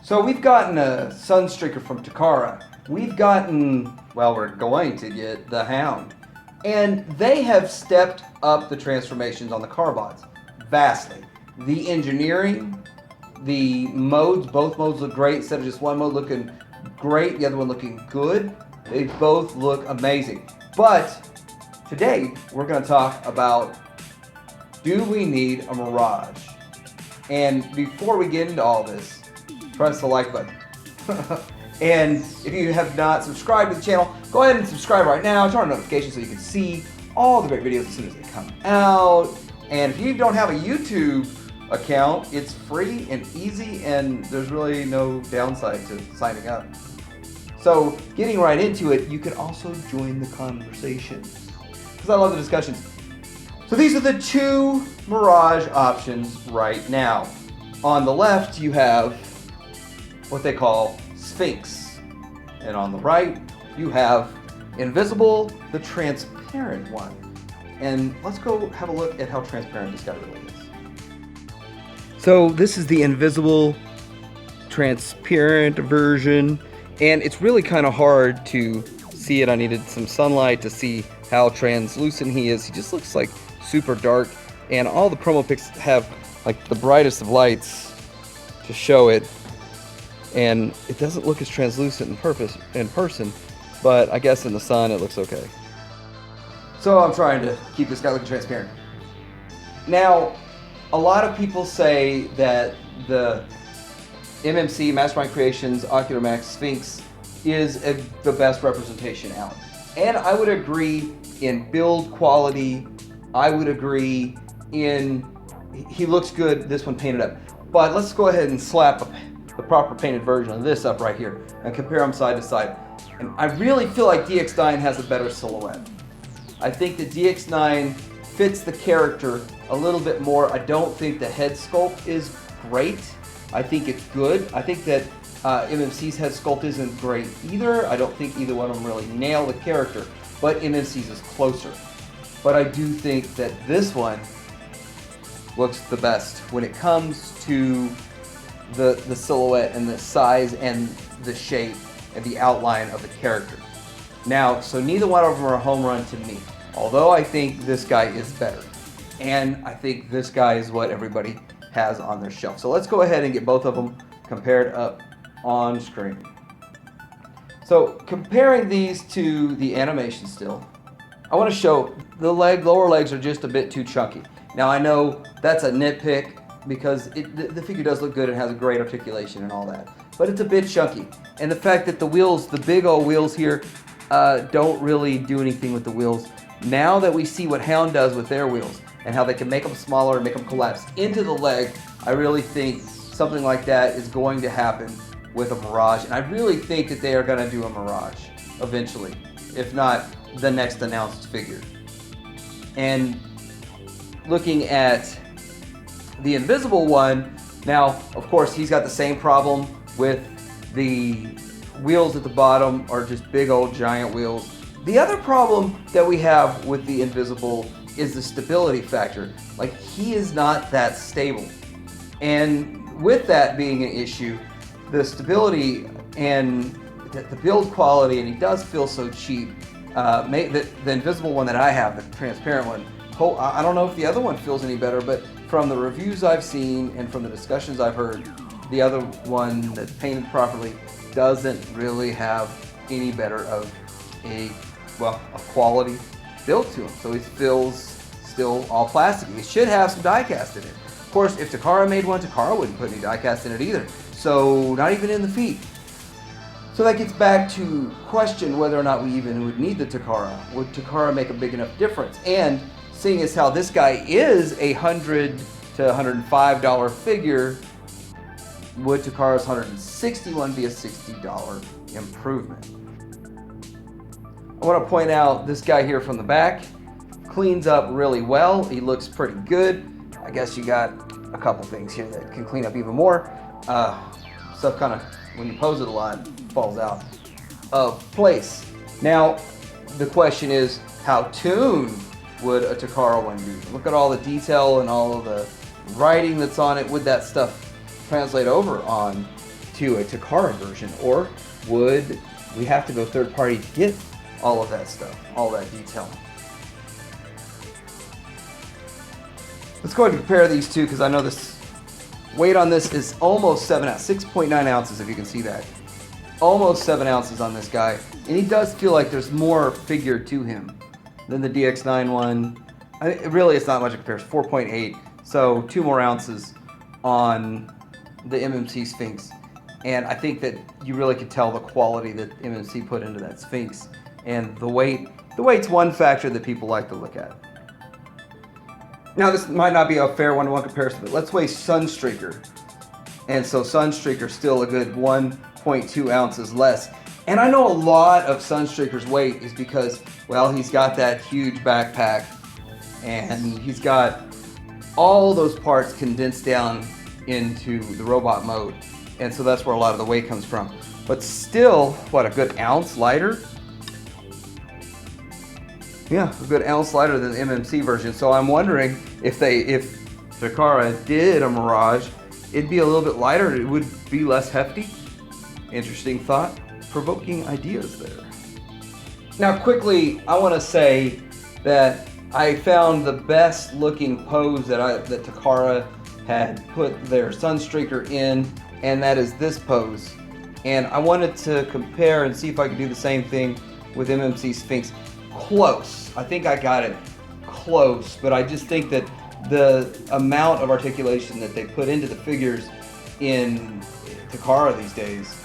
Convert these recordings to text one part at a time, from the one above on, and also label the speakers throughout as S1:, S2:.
S1: So we've gotten a Sunstreaker from Takara. We've gotten, well, we're going to get the Hound. And they have stepped up the transformations on the Carbots vastly. The engineering, the modes, both modes look great. Instead of just one mode looking great, the other one looking good. They both look amazing. But today we're going to talk about, do we need a Mirage? And before we get into all this, press the like button. And if you have not subscribed to the channel, go ahead and subscribe right now. Turn on notifications so you can see all the great videos as soon as they come out. And if you don't have a YouTube account, it's free and easy, and there's really no downside to signing up. So getting right into it, you can also join the conversation, because I love the discussions. So these are the two Mirage options right now. On the left, you have what they call Sphinx. And on the right, you have Invisible, the transparent one. And let's go have a look at how transparent this guy really is. So this is the Invisible transparent version, and it's really kind of hard to see it. I needed some sunlight to see how translucent he is. He just looks like super dark, and all the promo pics have like the brightest of lights to show it, and it doesn't look as translucent in person, but I guess in the sun it looks okay. So I'm trying to keep this guy looking transparent. Now, a lot of people say that the MMC, Mastermind Creations, Ocular Max Sphinx is the best representation out. And I would agree in build quality. I would agree in, he looks good, this one painted up. But let's go ahead and slap the proper painted version of this up right here and compare them side to side. And I really feel like DX9 has a better silhouette. I think that DX9 fits the character a little bit more. I don't think the head sculpt is great. I think it's good. I think that MMC's head sculpt isn't great either. I don't think either one of them really nail the character, but MMC's is closer. But I do think that this one looks the best when it comes to the silhouette and the size and the shape and the outline of the character. Now, so neither one of them are a home run to me, although I think this guy is better. And I think this guy is what everybody has on their shelf. So let's go ahead and get both of them compared up on screen. So comparing these to the animation still, I want to show the lower legs are just a bit too chunky. Now I know that's a nitpick because the figure does look good and has a great articulation and all that, but it's a bit chunky. And the fact that the wheels, the big old wheels here, don't really do anything with the wheels. Now that we see what Hound does with their wheels and how they can make them smaller and make them collapse into the leg, I really think something like that is going to happen with a Mirage. And I really think that they are going to do a Mirage eventually, if not the next announced figure. And looking at the Invisible one, now, of course, he's got the same problem with the wheels at the bottom are just big old giant wheels. The other problem that we have with the Invisible is the stability factor. Like, he is not that stable. And with that being an issue, the stability and the build quality, and he does feel so cheap. The Invisible one that I have, the transparent one, I don't know if the other one feels any better, but from the reviews I've seen and from the discussions I've heard, the other one that's painted properly doesn't really have any better of a quality build to him. So he feels still all plasticky. It should have some die cast in it. Of course, if Takara made one, Takara wouldn't put any die cast in it either. So not even in the feet. So that gets back to question whether or not we even would need the Takara. Would Takara make a big enough difference? And seeing as how this guy is a $100 to $105 figure, would Takara's $161 be a $60 improvement? I want to point out this guy here from the back cleans up really well. He looks pretty good. I guess you got a couple things here that can clean up even more. Stuff kind of, when you pose it a lot, falls out of place. Now, the question is, how tuned would a Takara one be? Look at all the detail and all of the writing that's on it. Would that stuff translate over on to a Takara version, or would we have to go third party to get all of that stuff, all that detailing? Let's go ahead and compare these two, because I know this weight on this is almost 7 ounces, 6.9 ounces if you can see that. Almost 7 ounces on this guy. And he does feel like there's more figure to him than the DX9 one. Really, it's not much of a comparison, 4.8. So 2 more ounces on the MMC Sphinx. And I think that you really could tell the quality that MMC put into that Sphinx. And the weight's one factor that people like to look at. Now, this might not be a fair one-to-one comparison, but let's weigh Sunstreaker. And so Sunstreaker's still a good 1.2 ounces less. And I know a lot of Sunstreaker's weight is because, well, he's got that huge backpack, and he's got all those parts condensed down into the robot mode. And so that's where a lot of the weight comes from. But still, what, a good ounce lighter? Yeah, a good ounce lighter than the MMC version. So I'm wondering if Takara did a Mirage, it'd be a little bit lighter, it would be less hefty. Interesting thought, provoking ideas there. Now quickly, I want to say that I found the best looking pose that Takara had put their Sunstreaker in, and that is this pose. And I wanted to compare and see if I could do the same thing with MMC Sphinx. Close. I think I got it close, but I just think that the amount of articulation that they put into the figures in Takara these days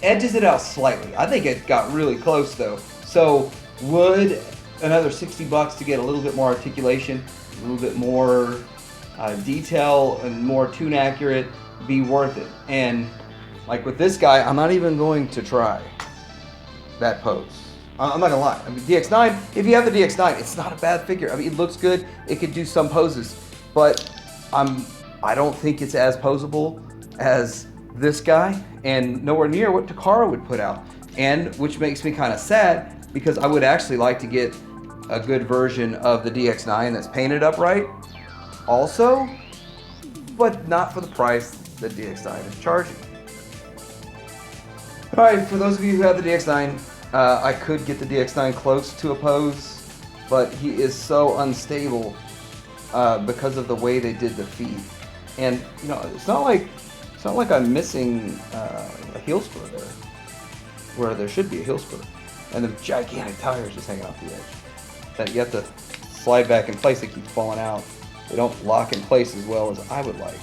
S1: edges it out slightly. I think it got really close though. So would another $60 to get a little bit more articulation, a little bit more detail and more tune accurate be worth it? And like with this guy, I'm not even going to try that pose. I'm not gonna lie. I mean, DX9, if you have the DX9, it's not a bad figure. I mean, it looks good. It could do some poses, but I don't think it's as posable as this guy, and nowhere near what Takara would put out. And which makes me kind of sad, because I would actually like to get a good version of the DX9 that's painted up right, also, but not for the price that DX9 is charging. All right, for those of you who have the DX9. I could get the DX9 close to a pose, but he is so unstable because of the way they did the feet. And you know, it's not like I'm missing a heel spur there, where there should be a heel spur. And the gigantic tires just hanging off the edge that you have to slide back in place. They keep falling out. They don't lock in place as well as I would like.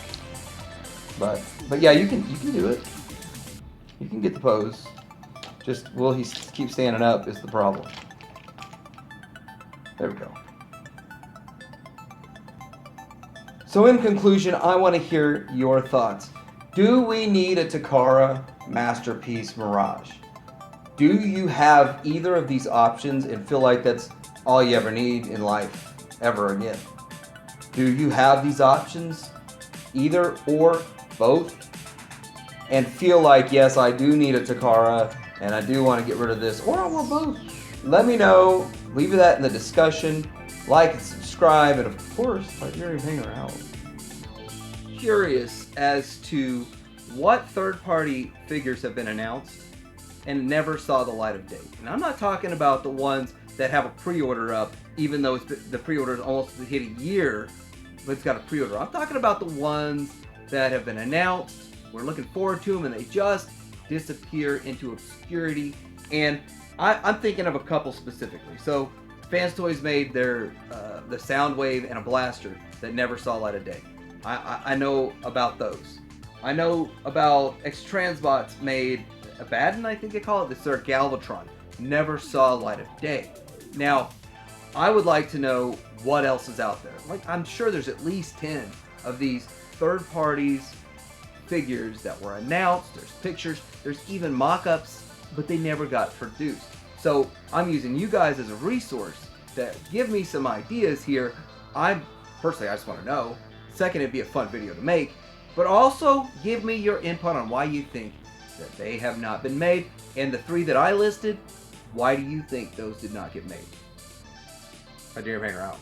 S1: But yeah, you can do it. You can get the pose. Just, will he keep standing up is the problem. There we go. So in conclusion, I want to hear your thoughts. Do we need a Takara Masterpiece Mirage? Do you have either of these options and feel like that's all you ever need in life, ever again? Do you have these options, either or both, and feel like, yes, I do need a Takara, and I do want to get rid of this, or I want both? Let me know. Leave that in the discussion. Like and subscribe, and of course, let your hanger out. Curious as to what third-party figures have been announced and never saw the light of day. And I'm not talking about the ones that have a pre-order up, even though the pre-order is almost hit a year, but it's got a pre-order. I'm talking about the ones that have been announced. We're looking forward to them, and they just disappear into obscurity. And I'm thinking of a couple specifically. So Fans Toys made their the Soundwave and a blaster that never saw light of day. I know about those. I know about X-Transbots made a Baden, I think they call it. This is their Galvatron. Never saw light of day. Now, I would like to know what else is out there. Like, I'm sure there's at least 10 of these third parties figures that were announced. There's pictures, there's even mock-ups, but they never got produced. So I'm using you guys as a resource to give me some ideas here. Personally, I just want to know. Second, it'd be a fun video to make, but also give me your input on why you think that they have not been made. And the 3 that I listed, why do you think those did not get made? My dear Hanger out.